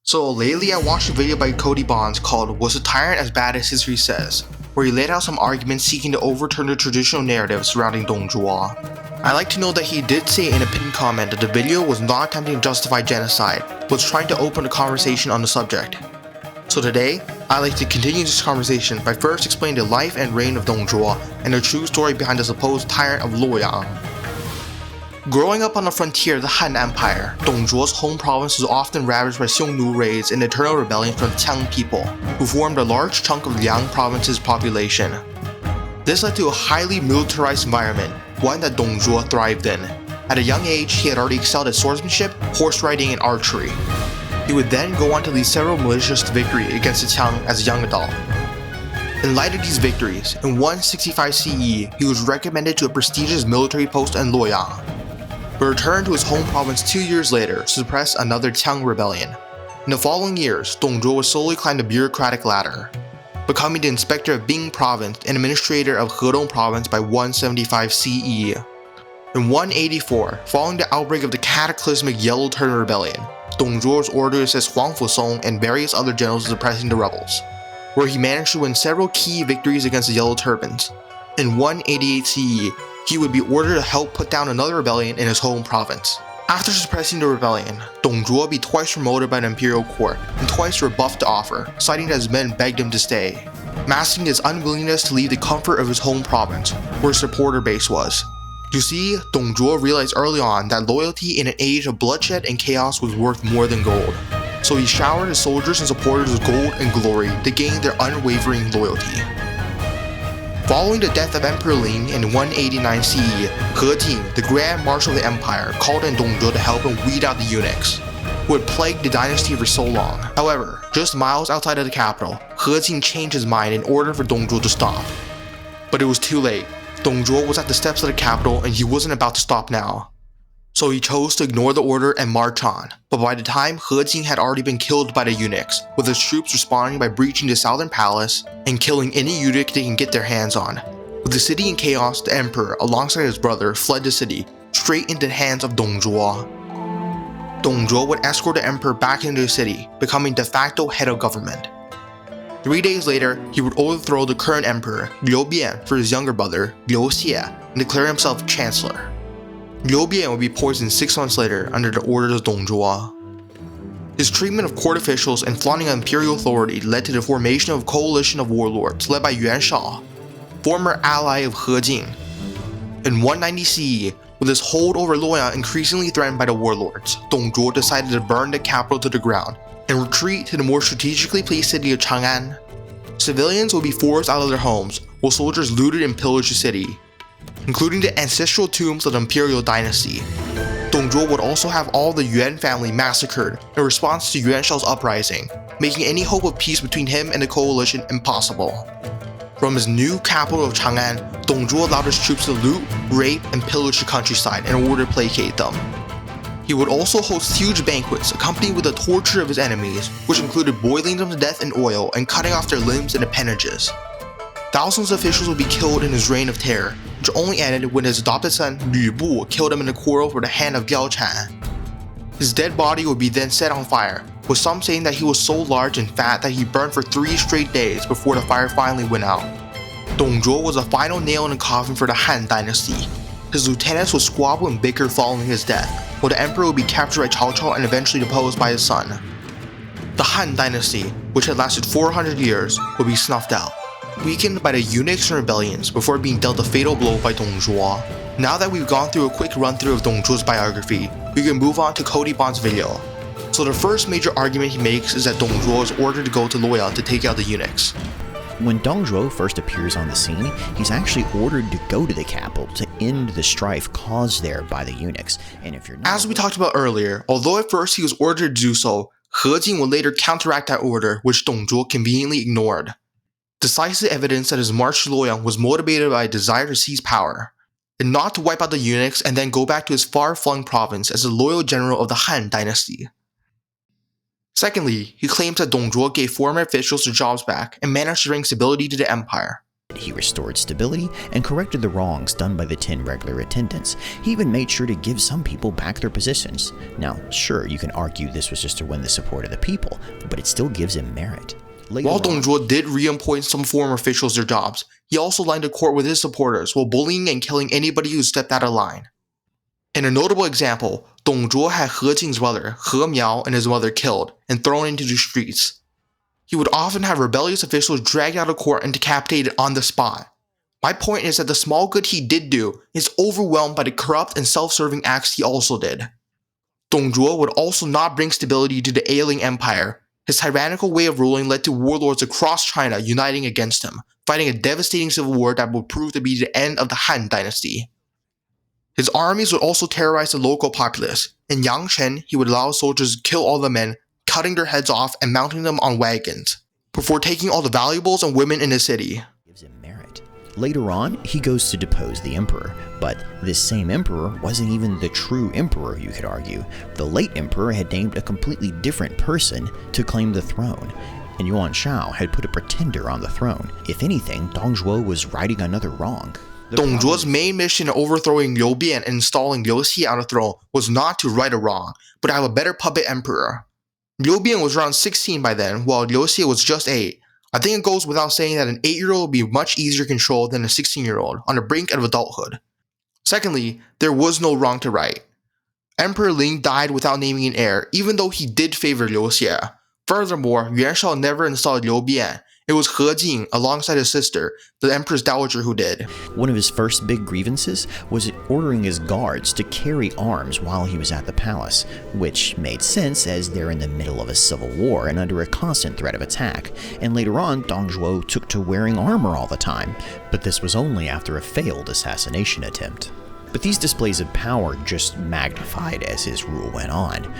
So lately I watched a video by Cody called "Was a Tyrant as Bad as History Says?", where he laid out some arguments seeking to overturn the traditional narrative surrounding Zhuo. I like to know that he did say in a pinned comment that the video was not attempting to justify genocide, but was trying to open a conversation on the subject. So today, I'd like to continue this conversation by first explaining the life and reign of Zhuo and the true story behind the supposed tyrant of Luoyang. Growing up on the frontier of the Han Empire, Zhuo's home province was often ravaged by Xiongnu raids and eternal rebellion from the Qiang people, who formed a large chunk of Liang province's population. This led to a highly militarized environment, one that Zhuo thrived in. At a young age, he had already excelled at swordsmanship, horse riding, and archery. He would then go on to lead several malicious victories against the Qiang as a young adult. In light of these victories, in 165 CE, he was recommended to a prestigious military post in Luoyang, but returned to his home province 2 years later to suppress another Qiang rebellion. In the following years, Zhuo would slowly climb the bureaucratic ladder, becoming the inspector of Bing province and administrator of Hedong province by 175 CE. In 184, following the outbreak of the cataclysmic Yellow Turban Rebellion, Zhuo was ordered to assist Huang Fusong and various other generals in suppressing the rebels, where he managed to win several key victories against the Yellow Turbans. In 188 CE, he would be ordered to help put down another rebellion in his home province. After suppressing the rebellion, Zhuo would be twice promoted by the imperial court and twice rebuffed the offer, citing that his men begged him to stay, masking his unwillingness to leave the comfort of his home province, where his supporter base was. You see, Zhuo realized early on that loyalty in an age of bloodshed and chaos was worth more than gold, so he showered his soldiers and supporters with gold and glory to gain their unwavering loyalty. Following the death of Emperor Ling in 189 CE, He Jing, the Grand Marshal of the Empire, called in Zhuo to help him weed out the eunuchs, who had plagued the dynasty for so long. However, just miles outside of the capital, He Jing changed his mind in order for Zhuo to stop. But it was too late. Zhuo was at the steps of the capital and he wasn't about to stop now. So he chose to ignore the order and march on, but by the time He Jing had already been killed by the eunuchs, with his troops responding by breaching the southern palace and killing any eunuch they can get their hands on. With the city in chaos, the emperor, alongside his brother, fled the city, straight into the hands of Zhuo. Zhuo would escort the emperor back into the city, becoming de facto head of government. 3 days later, he would overthrow the current emperor, Liu Bian, for his younger brother, Liu Xie, and declare himself chancellor. Liu Bian would be poisoned 6 months later under the orders of Zhuo. His treatment of court officials and flaunting imperial authority led to the formation of a coalition of warlords led by Yuan Shao, former ally of He Jing. In 190 CE, with his hold over Luoyang increasingly threatened by the warlords, Zhuo decided to burn the capital to the ground and retreat to the more strategically placed city of Chang'an. Civilians would be forced out of their homes, while soldiers looted and pillaged the city, including the ancestral tombs of the imperial dynasty. Zhuo would also have all the Yuan family massacred in response to Yuan Shao's uprising, making any hope of peace between him and the coalition impossible. From his new capital of Chang'an, Zhuo allowed his troops to loot, rape, and pillage the countryside in order to placate them. He would also host huge banquets accompanied with the torture of his enemies, which included boiling them to death in oil and cutting off their limbs and appendages. Thousands of officials would be killed in his reign of terror, which only ended when his adopted son Lu Bu killed him in a quarrel for the hand of Giao Chan. His dead body would be then set on fire, with some saying that he was so large and fat that he burned for 3 straight days before the fire finally went out. Zhuo was the final nail in the coffin for the Han Dynasty. His lieutenants would squabble and bicker following his death, while the emperor would be captured by Cao Cao and eventually deposed by his son. The Han Dynasty, which had lasted 400 years, would be snuffed out, weakened by the eunuchs and rebellions before being dealt a fatal blow by Zhuo. Now that we've gone through a quick run-through of Zhuo's biography, we can move on to Cody video. So the first major argument he makes is that Zhuo is ordered to go to Luoyang to take out the eunuchs. When Zhuo first appears on the scene, he's actually ordered to go to the capital to end the strife caused there by the eunuchs. And if you're not, as we talked about earlier, although at first he was ordered to do so, He Jing would later counteract that order, which Zhuo conveniently ignored. Decisive evidence that his march to Luoyang was motivated by a desire to seize power, and not to wipe out the eunuchs and then go back to his far-flung province as a loyal general of the Han Dynasty. Secondly, he claims that Zhuo gave former officials their jobs back and managed to bring stability to the empire. he restored stability and corrected the wrongs done by the 10 regular attendants. He even made sure to give some people back their positions. Now, sure, you can argue this was just to win the support of the people, but it still gives him merit. While Dong Zhuo did reappoint some former officials their jobs, he also lined the court with his supporters while bullying and killing anybody who stepped out of line. In a notable example, Dong Zhuo had He Jing's brother, He Miao, and his mother killed and thrown into the streets. He would often have rebellious officials dragged out of court and decapitated on the spot. My point is that the small good he did do is overwhelmed by the corrupt and self-serving acts he also did. Dong Zhuo would also not bring stability to the ailing empire. His tyrannical way of ruling led to warlords across China uniting against him, fighting a devastating civil war that would prove to be the end of the Han Dynasty. His armies would also terrorize the local populace. In Yangchen, he would allow soldiers to kill all the men, cutting their heads off and mounting them on wagons, before taking all the valuables and women in the city. Gives him merit. Later on, he goes to depose the emperor, but this same emperor wasn't even the true emperor, you could argue. The late emperor had named a completely different person to claim the throne, and Yuan Shao had put a pretender on the throne. If anything, Dong Zhuo was righting another wrong. Dong Zhuo's main mission in overthrowing Liu Bian and installing Liu Xi on the throne was not to right a wrong, but to have a better puppet emperor. Liu Bian was around 16 by then, while Liu Xi was just 8. I think it goes without saying that an 8-year-old would be much easier to control than a 16-year-old on the brink of adulthood. Secondly, there was no wrong to right. Emperor Ling died without naming an heir, even though he did favor Liu Xie. Furthermore, Yuan Shao never installed Liu Bian. It was He Jing, alongside his sister, the Empress Dowager, who did. One of his first big grievances was ordering his guards to carry arms while he was at the palace, which made sense as they're in the middle of a civil war and under a constant threat of attack. And later on, Dong Zhuo took to wearing armor all the time, but this was only after a failed assassination attempt. But these displays of power just magnified as his rule went on.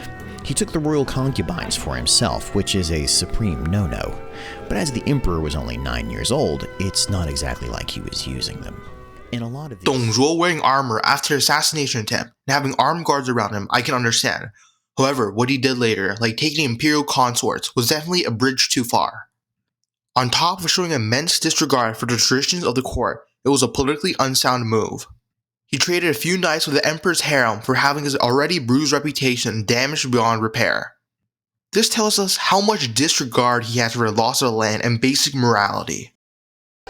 He took the royal concubines for himself, which is a supreme no-no. But as the emperor was only 9 years old, it's not exactly like he was using them. In a lot of these... Dong Zhuo wearing armor after an assassination attempt and having armed guards around him, I can understand. However, what he did later, like taking imperial consorts, was definitely a bridge too far. On top of showing immense disregard for the traditions of the court, it was a politically unsound move. He traded a few nights with the emperor's harem for having his already bruised reputation damaged beyond repair. This tells us how much disregard he has for the loss of the land and basic morality.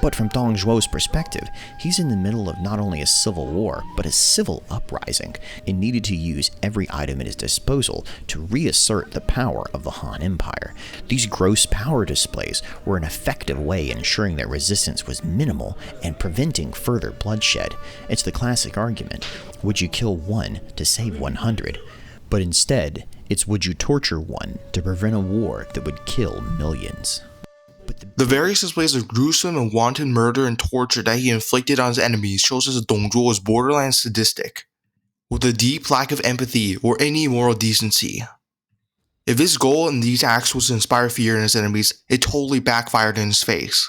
But from Dong Zhuo's perspective, he's in the middle of not only a civil war, but a civil uprising, and needed to use every item at his disposal to reassert the power of the Han Empire. These gross power displays were an effective way in ensuring that resistance was minimal and preventing further bloodshed. It's the classic argument, would you kill one to save 100? But instead, it's would you torture one to prevent a war that would kill millions? The various displays of gruesome and wanton murder and torture that he inflicted on his enemies shows us that Dong Zhuo was borderline sadistic, with a deep lack of empathy or any moral decency. If his goal in these acts was to inspire fear in his enemies, it totally backfired in his face.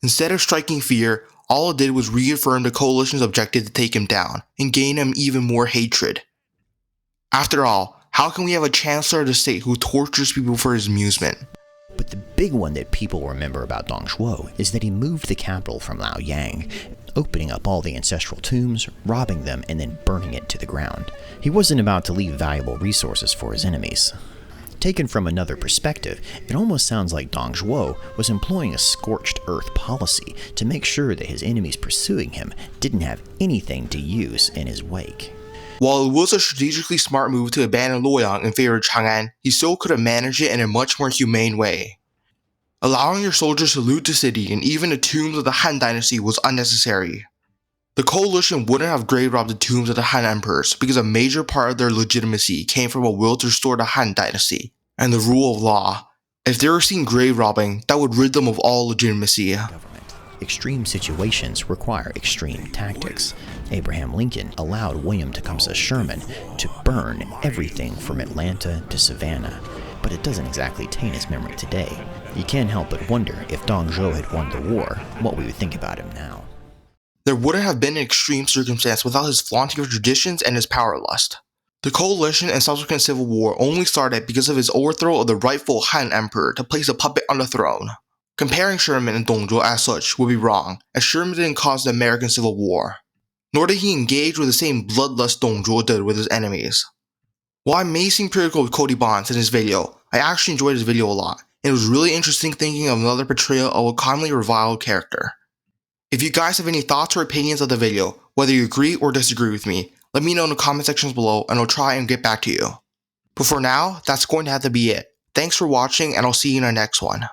Instead of striking fear, all it did was reaffirm the coalition's objective to take him down, and gain him even more hatred. After all, how can we have a chancellor of the state who tortures people for his amusement? But the big one that people remember about Dong Zhuo is that he moved the capital from Luoyang, opening up all the ancestral tombs, robbing them, and then burning it to the ground. He wasn't about to leave valuable resources for his enemies. Taken from another perspective, it almost sounds like Dong Zhuo was employing a scorched earth policy to make sure that his enemies pursuing him didn't have anything to use in his wake. While it was a strategically smart move to abandon Luoyang in favor of Chang'an, he still could have managed it in a much more humane way. Allowing your soldiers to loot the city and even the tombs of the Han Dynasty was unnecessary. The coalition wouldn't have grave robbed the tombs of the Han emperors because a major part of their legitimacy came from a will to restore the Han Dynasty and the rule of law. If they were seen grave robbing, that would rid them of all legitimacy. Extreme situations require extreme tactics. Abraham Lincoln allowed William Tecumseh Sherman to burn everything from Atlanta to Savannah, but it doesn't exactly taint his memory today. You can't help but wonder if Dong Zhuo had won the war, what we would think about him now. There wouldn't have been an extreme circumstance without his flaunting of traditions and his power lust. The coalition and subsequent civil war only started because of his overthrow of the rightful Han emperor to place a puppet on the throne. Comparing Sherman and Dong Zhuo as such would be wrong, as Sherman didn't cause the American Civil War, nor did he engage with the same bloodlust Dong Zhuo did with his enemies. While I may seem critical of Cody Bonds in his video, I actually enjoyed his video a lot, and it was really interesting thinking of another portrayal of a commonly reviled character. If you guys have any thoughts or opinions of the video, whether you agree or disagree with me, let me know in the comment sections below and I'll try and get back to you. But for now, that's going to have to be it. Thanks for watching and I'll see you in our next one.